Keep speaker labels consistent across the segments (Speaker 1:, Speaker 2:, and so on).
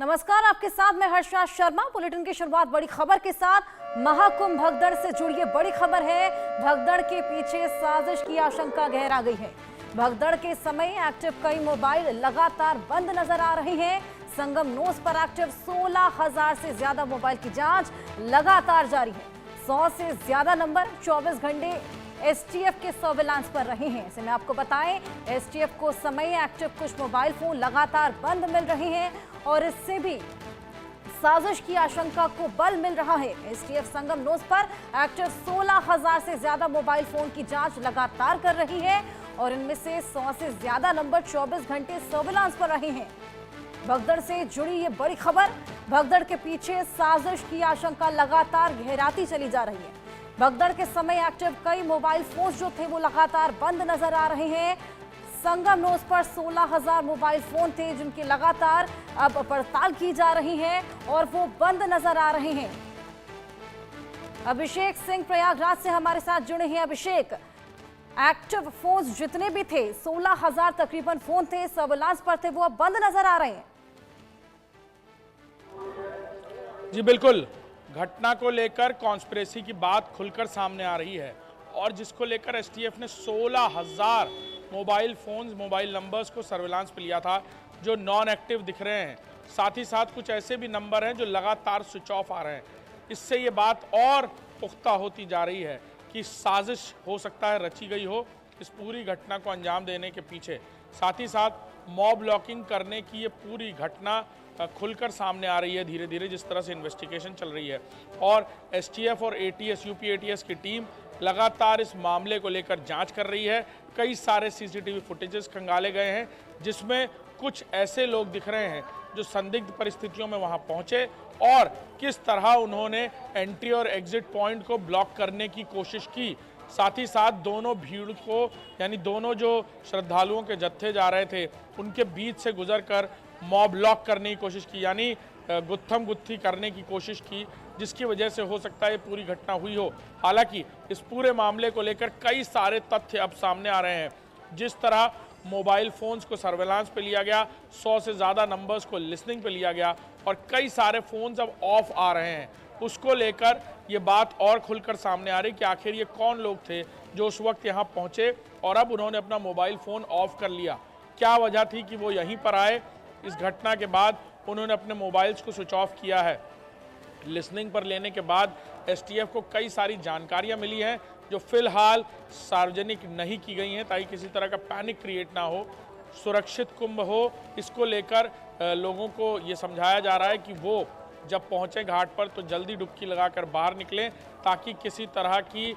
Speaker 1: नमस्कार, आपके साथ मैं हर्षा शर्मा। बुलेटिन की शुरुआत बड़ी खबर के साथ। महाकुंभ भगदड़ से जुड़ी ये बड़ी खबर है। भगदड़ के पीछे साजिश की आशंका गहरा गई है। भगदड़ के समय एक्टिव कई मोबाइल लगातार बंद नजर आ रहे हैं। संगम नोस पर एक्टिव 16,000 से ज्यादा मोबाइल की जांच लगातार जारी है। 100 से ज्यादा नंबर 24 घंटे एसटीएफ के सर्विलांस पर रहे हैं। इसे मैं आपको बताएं, एसटीएफ को समय एक्टिव कुछ मोबाइल फोन लगातार बंद मिल रहे हैं और इससे भी साजिश की आशंका को बल मिल रहा है। एसटीएफ संगम नोस पर एक्टिव 16,000 से ज्यादा मोबाइल फोन की जांच लगातार कर रही है और इनमें से 100 से ज्यादा नंबर 24 घंटे सर्विलांस पर रहे हैं। भगदड़ से जुड़ी ये बड़ी खबर। भगदड़ के पीछे साजिश की आशंका लगातार गहराती चली जा रही है। भगदड़ के समय एक्टिव कई मोबाइल फोन जो थे वो लगातार बंद नजर आ रहे हैं। संगम नोस पर 16,000 मोबाइल फोन थे जिनकी लगातार अब पड़ताल की जा रही है और वो बंद नजर आ रहे हैं। अभिषेक सिंह प्रयागराज से हमारे साथ जुड़े हैं। अभिषेक, एक्टिव फोन जितने भी थे 16,000 तकरीबन फोन थे, सर्विलांस पर थे, वो अब बंद नजर आ रहे हैं।
Speaker 2: जी बिल्कुल, घटना को लेकर कॉन्स्पिरेसी की बात खुलकर सामने आ रही है और जिसको लेकर एसटीएफ ने 16,000 मोबाइल फोन्स, मोबाइल नंबर्स को सर्विलांस पे लिया था जो नॉन एक्टिव दिख रहे हैं। साथ ही साथ कुछ ऐसे भी नंबर हैं जो लगातार स्विच ऑफ आ रहे हैं। इससे ये बात और पुख्ता होती जा रही है कि साजिश हो सकता है रची गई हो इस पूरी घटना को अंजाम देने के पीछे। साथ ही साथ मॉब लॉकिंग करने की ये पूरी घटना खुलकर सामने आ रही है धीरे धीरे, जिस तरह से इन्वेस्टिगेशन चल रही है। और एसटीएफ और एटीएस, यूपी एटीएस की टीम लगातार इस मामले को लेकर जांच कर रही है। कई सारे सीसीटीवी फुटेजेस खंगाले गए हैं जिसमें कुछ ऐसे लोग दिख रहे हैं जो संदिग्ध परिस्थितियों में वहां पहुंचे और किस तरह उन्होंने एंट्री और एग्जिट पॉइंट को ब्लॉक करने की कोशिश की। साथ ही साथ दोनों भीड़ को, यानी दोनों जो श्रद्धालुओं के जत्थे जा रहे थे उनके बीच से गुजरकर मॉब लॉक करने की कोशिश की, यानी गुत्थम गुत्थी करने की कोशिश की, जिसकी वजह से हो सकता है ये पूरी घटना हुई हो। हालांकि इस पूरे मामले को लेकर कई सारे तथ्य अब सामने आ रहे हैं। जिस तरह मोबाइल फोन्स को सर्वेलांस पे लिया गया, 100 से ज़्यादा नंबर्स को लिसनिंग पे लिया गया और कई सारे फोन्स अब ऑफ आ रहे हैं, उसको लेकर ये बात और खुलकर सामने आ रही कि आखिर ये कौन लोग थे जो उस वक्त यहाँ पहुँचे और अब उन्होंने अपना मोबाइल फ़ोन ऑफ कर लिया। क्या वजह थी कि वो यहीं पर आए? इस घटना के बाद उन्होंने अपने मोबाइल्स को स्विच ऑफ किया है। लिसनिंग पर लेने के बाद एसटीएफ को कई सारी जानकारियां मिली हैं जो फिलहाल सार्वजनिक नहीं की गई हैं ताकि किसी तरह का पैनिक क्रिएट ना हो, सुरक्षित कुंभ हो। इसको लेकर लोगों को ये समझाया जा रहा है कि वो जब पहुंचे घाट पर तो जल्दी डुबकी लगाकर बाहर निकलें ताकि किसी तरह की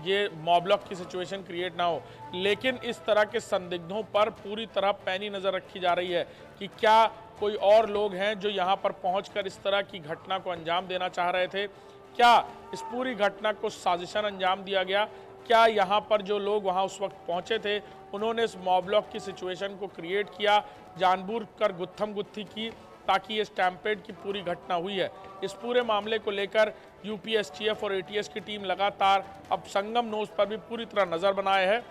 Speaker 2: ये मॉब लॉक की सिचुएशन क्रिएट ना हो। लेकिन इस तरह के संदिग्धों पर पूरी तरह पैनी नज़र रखी जा रही है कि क्या कोई और लोग हैं जो यहाँ पर पहुंचकर इस तरह की घटना को अंजाम देना चाह रहे थे। क्या इस पूरी घटना को साजिशन अंजाम दिया गया? क्या यहाँ पर जो लोग वहाँ उस वक्त पहुँचे थे उन्होंने इस मॉब लॉक की सिचुएशन को क्रिएट किया, जानबूझकर गुत्थम गुत्थी की ताकि ये स्टैम्पेड की पूरी घटना हुई है? इस पूरे मामले को लेकर यूपी एसटीएफ और एटीएस की टीम लगातार अब संगम नोस पर भी पूरी तरह नज़र बनाए है।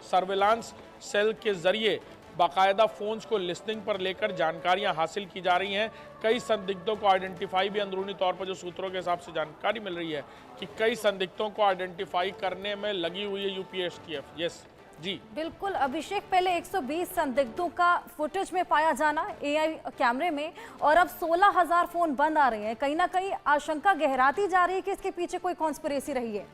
Speaker 2: सर्विलांस सेल के जरिए बाकायदा फोन्स को लिसनिंग पर लेकर जानकारियां हासिल की जा रही हैं। कई संदिग्धों को आइडेंटिफाई भी अंदरूनी तौर पर जो सूत्रों के हिसाब से जानकारी मिल रही है कि कई संदिग्धों को आइडेंटिफाई करने में लगी हुई है यूपी एसटीएफ। यस जी
Speaker 1: बिल्कुल अभिषेक, पहले 120 संदिग्धों का फुटेज में पाया जाना एआई कैमरे में और अब 16,000 फोन बंद आ रहे हैं। कहीं ना कहीं आशंका गहराती जा रही है कि इसके पीछे कोई कॉन्स्पिरेसी रही है।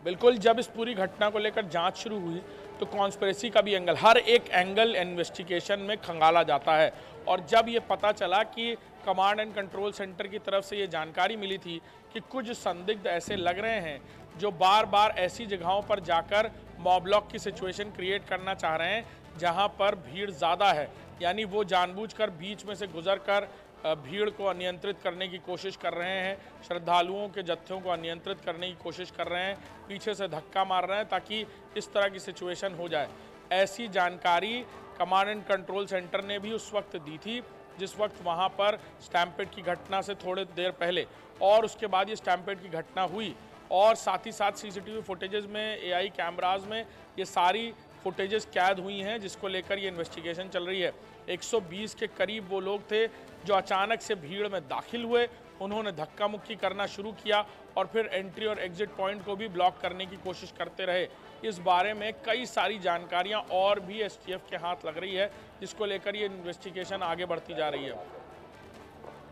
Speaker 2: बिल्कुल, जब इस पूरी घटना को लेकर जांच शुरू हुई तो कॉन्स्पिरेसी का भी एंगल, हर एक एंगल इन्वेस्टिगेशन में खंगाला जाता है। और जब ये पता चला कि कमांड एंड कंट्रोल सेंटर की तरफ से ये जानकारी मिली थी कि कुछ संदिग्ध ऐसे लग रहे हैं जो बार बार ऐसी जगहों पर जाकर मॉब लॉक की सिचुएशन क्रिएट करना चाह रहे हैं जहां पर भीड़ ज़्यादा है, यानी वो जानबूझकर बीच में से गुजरकर भीड़ को अनियंत्रित करने की कोशिश कर रहे हैं, श्रद्धालुओं के जत्थों को अनियंत्रित करने की कोशिश कर रहे हैं, पीछे से धक्का मार रहे हैं ताकि इस तरह की सिचुएशन हो जाए। ऐसी जानकारी कमांड एंड कंट्रोल सेंटर ने भी उस वक्त दी थी जिस वक्त वहां पर स्टैम्पेड की घटना से थोड़ी देर पहले और उसके बाद ये स्टैम्पेड की घटना हुई। और साथ ही साथ सीसीटीवी फुटेजेस में, एआई कैमराज में ये सारी फुटेजेस कैद हुई हैं, जिसको लेकर ये इन्वेस्टिगेशन चल रही है। 120 के करीब वो लोग थे जो अचानक से भीड़ में दाखिल हुए, उन्होंने धक्का मुक्की करना शुरू किया और फिर एंट्री और एग्जिट पॉइंट को भी ब्लॉक करने की कोशिश करते रहे। इस बारे में कई सारी जानकारियां और भी एसटीएफ के हाथ लग रही है, जिसको लेकर ये इन्वेस्टिगेशन आगे बढ़ती जा रही है।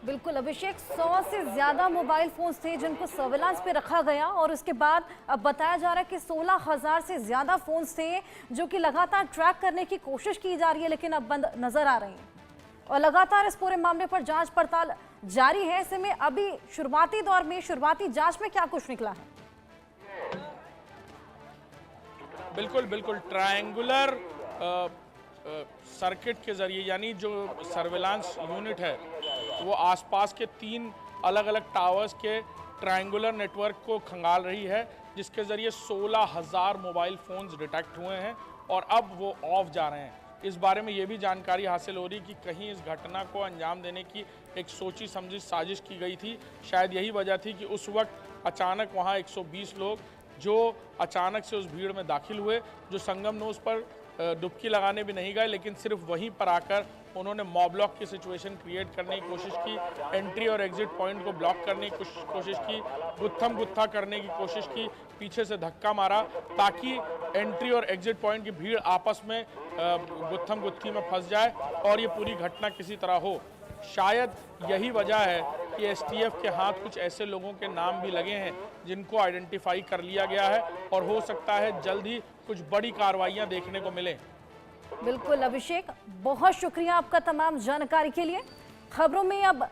Speaker 1: बिल्कुल अभिषेक, 100 से ज्यादा मोबाइल फोन्स थे जिनको सर्विलांस पे रखा गया और उसके बाद अब बताया जा रहा है कि 16,000 से ज्यादा फोन्स थे जो कि लगातार ट्रैक करने की कोशिश की जा रही है, लेकिन अब बंद नजर आ रहे हैं और लगातार इस पूरे मामले पर जांच पड़ताल जारी है। ऐसे में अभी शुरुआती दौर में, शुरुआती जांच में क्या कुछ निकला है?
Speaker 2: बिल्कुल बिल्कुल ट्रायंगुलर सर्किट के जरिए, यानी जो सर्विलांस यूनिट है वो आसपास के 3 अलग अलग टावर्स के ट्रायंगुलर नेटवर्क को खंगाल रही है, जिसके ज़रिए 16,000 मोबाइल फ़ोन्स डिटेक्ट हुए हैं और अब वो ऑफ जा रहे हैं। इस बारे में ये भी जानकारी हासिल हो रही कि कहीं इस घटना को अंजाम देने की एक सोची समझी साजिश की गई थी। शायद यही वजह थी कि उस वक्त अचानक वहाँ 120 लोग जो अचानक से उस भीड़ में दाखिल हुए, जो संगम नोज पर डुबकी लगाने भी नहीं गए, लेकिन सिर्फ वहीं पर आकर उन्होंने मॉब ब्लॉक की सिचुएशन क्रिएट करने की कोशिश की, एंट्री और एग्जिट पॉइंट को ब्लॉक करने की कोशिश की, गुत्थम गुत्था करने की कोशिश की, पीछे से धक्का मारा ताकि एंट्री और एग्जिट पॉइंट की भीड़ आपस में गुत्थम गुत्थी में फंस जाए और ये पूरी घटना किसी तरह हो। शायद यही वजह है कि एसटीएफ के हाथ कुछ ऐसे लोगों के नाम भी लगे हैं जिनको आइडेंटिफाई कर लिया गया है और हो सकता है जल्द ही कुछ बड़ी कार्रवाइयां देखने को मिलें।
Speaker 1: बिल्कुल अभिषेक, बहुत शुक्रिया आपका तमाम जानकारी के लिए। खबरों में अब